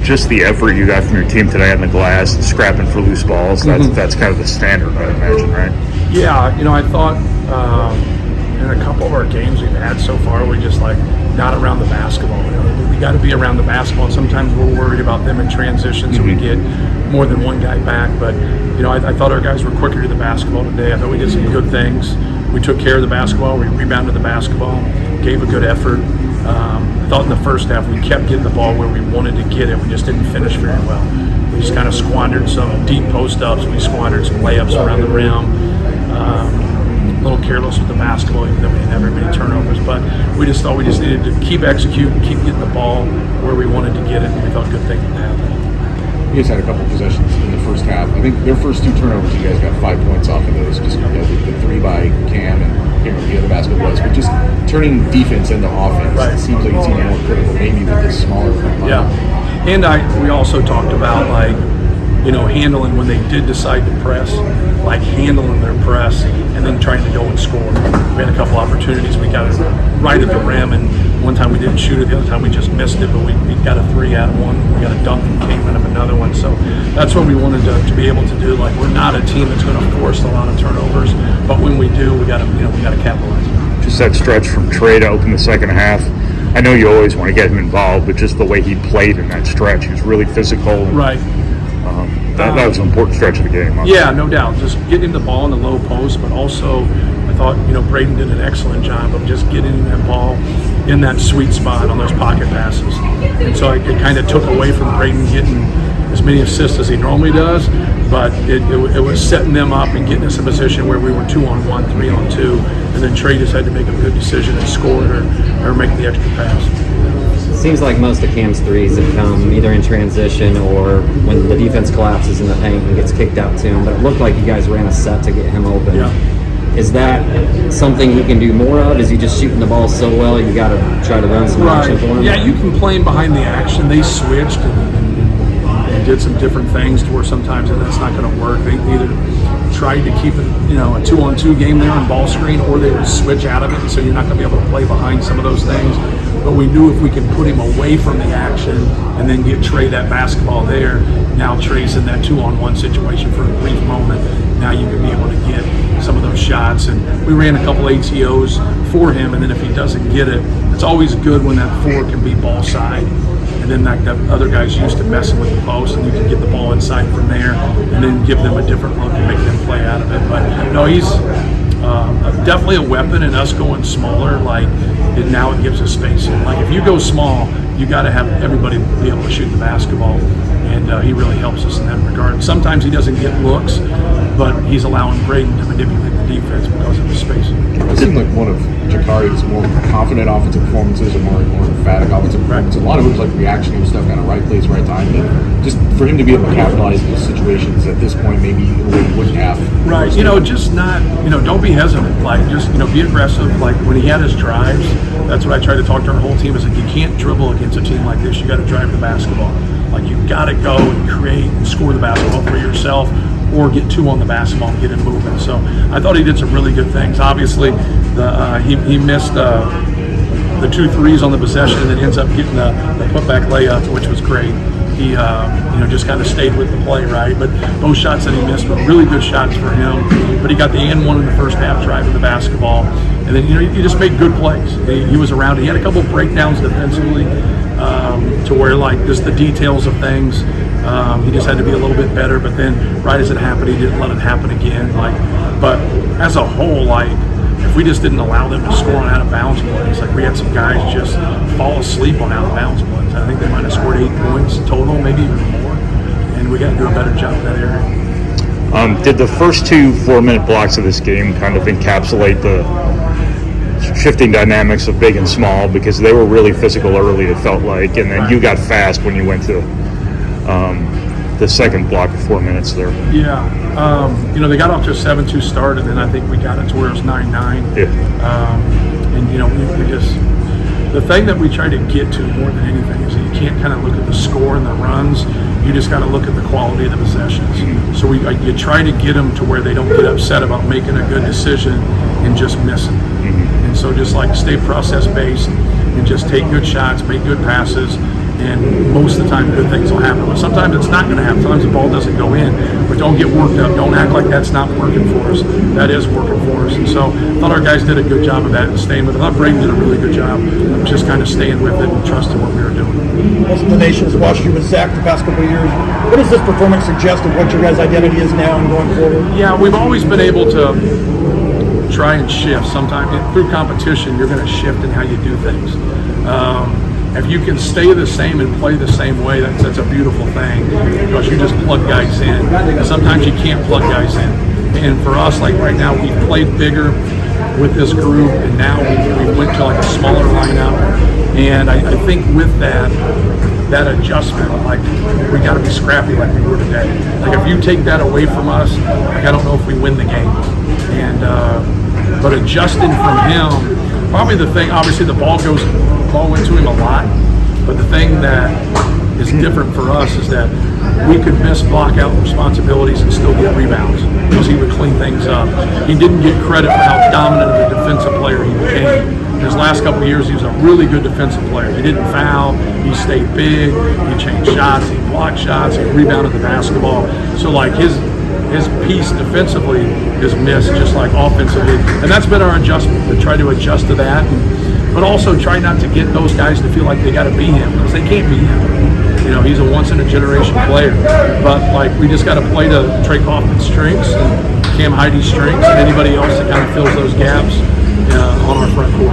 just the effort you got from your team today on the glass, scrapping for loose balls. That's kind of the standard, I imagine, right? Yeah, I thought in a couple of our games we've had so far, we just not around the basketball. We got to be around the basketball. And sometimes we're worried about them in transition, so we get more than one guy back. But I thought our guys were quicker to the basketball today. I thought we did some good things. We took care of the basketball. We rebounded the basketball, gave a good effort. I thought in the first half we kept getting the ball where we wanted to get it. We just didn't finish very well. We just kind of squandered some deep post-ups. We squandered some layups around the rim. A little careless with the basketball, even though we didn't have very many turnovers. But we just thought we just needed to keep executing, keep getting the ball where we wanted to get it, and we thought good things would happen. You guys had a couple possessions in the first half. I think their first 2 turnovers, you guys got 5 points off of those. Just the 3 by Cam and I can't remember the other basket was, but just turning defense into offense. Right. It seems like it's even more critical, maybe with this smaller. Yeah, and we also talked about handling when they did decide to press, handling their press and then trying to go and score. We had a couple opportunities. We got it right at the rim, and one time we didn't shoot it, the other time we just missed it, but we got a 3 out of one. We got a dunk and came out of another one. So that's what we wanted to be able to do. We're not a team that's going to force a lot of turnovers, but when we do, we got to capitalize. Just that stretch from Trey to open the second half. I know you always want to get him involved, but just the way he played in that stretch, he was really physical. Right. That was an important stretch of the game. Yeah, no doubt. Just getting the ball in the low post, but also I thought, Braden did an excellent job of just getting that ball in that sweet spot on those pocket passes. And so it kind of took away from Braden getting as many assists as he normally does, but it was setting them up and getting us in a position where we were 2-on-1, 3-on-2, and then Trey just had to make a good decision and score it or make the extra pass. Seems like most of Cam's threes have come either in transition or when the defense collapses in the paint and gets kicked out to him. But it looked like you guys ran a set to get him open. Yeah. Is that something he can do more of? Is he just shooting the ball so well you got to try to run some action for him? Yeah, you can play him behind the action. They switched and did some different things to where sometimes that's not going to work. They either tried to keep it, a 2-on-2 game there on ball screen, or they would switch out of it, and so you're not going to be able to play behind some of those things. But we knew if we could put him away from the action and then give Trey that basketball there, now Trey's in that 2-on-1 situation for a brief moment. Now you can be able to get some of those shots. And we ran a couple ATOs for him, and then if he doesn't get it, it's always good when that 4 can be ball side. And then the other guy's used to messing with the post, and you can get the ball inside from there and then give them a different look and make them play out of it. But no, he's definitely a weapon, and us going smaller, now it gives us spacing. If you go small, you got to have everybody be able to shoot the basketball, and he really helps us in that regard. Sometimes he doesn't get looks, but he's allowing Braden to manipulate the defense because of his spacing. It seemed like one of Jakari's more confident offensive performances or more emphatic offensive performances. A lot of it was reactionary stuff, kind of right place, right time. And just for him to be able to capitalize in those situations at this point, maybe he wouldn't have. Right. Just not, don't be hesitant. Just, be aggressive. When he had his drives, that's what I try to talk to our whole team is you can't dribble against a team like this. You got to drive the basketball. You got to go and create and score the basketball for yourself, or get 2 on the basketball and get it moving. So I thought he did some really good things. Obviously, he missed the 2 threes on the possession and then ends up getting the putback layup, which was great. He just kind of stayed with the play, right? But those shots that he missed were really good shots for him. But he got the and 1 in the first half driving the basketball. And then, he just made good plays. He was around. He had a couple of breakdowns defensively to where, just the details of things, he just had to be a little bit better. But then right as it happened, he didn't let it happen again. But as a whole, if we just didn't allow them to score on out-of-bounds plays, we had some guys just fall asleep on out-of-bounds plays. I think they might have scored 8 points total, maybe even more. And we got to do a better job in that area. Did the first 2 4-minute blocks of this game kind of encapsulate the shifting dynamics of big and small, because they were really physical early, it felt like, and then you got fast when you went to the second block of 4 minutes there? Yeah. They got off to a 7-2 start, and then I think we got it to where it was 9-9. Yeah. And we just, the thing that we try to get to more than anything is that you can't kind of look at the score and the runs. You just got to look at the quality of the possessions. So you try to get them to where they don't get upset about making a good decision and just missing. And so just stay process based and just take good shots, make good passes, And most of the time, good things will happen. But sometimes it's not going to happen. Sometimes the ball doesn't go in. But don't get worked up. Don't act like that's not working for us. That is working for us. And so I thought our guys did a good job of that and staying with it. I thought Braden did a really good job of just kind of staying with it and trusting what we were doing. Most of the nation has watched you with Zach the past couple of years. What does this performance suggest of what your guys' identity is now and going forward? Yeah, we've always been able to try and shift. Sometimes through competition, you're going to shift in how you do things. If you can stay the same and play the same way, that's a beautiful thing because you just plug guys in. And sometimes you can't plug guys in. And for us, like right now, we've played bigger with this group, and now we went to like a smaller lineup. And I think with that adjustment, like we got to be scrappy like we were today. Like if you take that away from us, like I don't know if we win the game. And but adjusting from him, probably the thing. Obviously, the ball went to him a lot, but the thing that is different for us is that we could miss block out responsibilities and still get rebounds because he would clean things up. He didn't get credit for how dominant of a defensive player he became. In his last couple of years, he was a really good defensive player. He didn't foul, he stayed big, he changed shots, he blocked shots, he rebounded the basketball. So like his piece defensively is missed just like offensively. And that's been our adjustment, to try to adjust to that. But also try not to get those guys to feel like they got to beat him because they can't beat him. You know, he's a once-in-a-generation player. But, like, we just got to play to Trey Kaufman's strengths and Cam Heide's strengths and anybody else that kind of fills those gaps on our front court.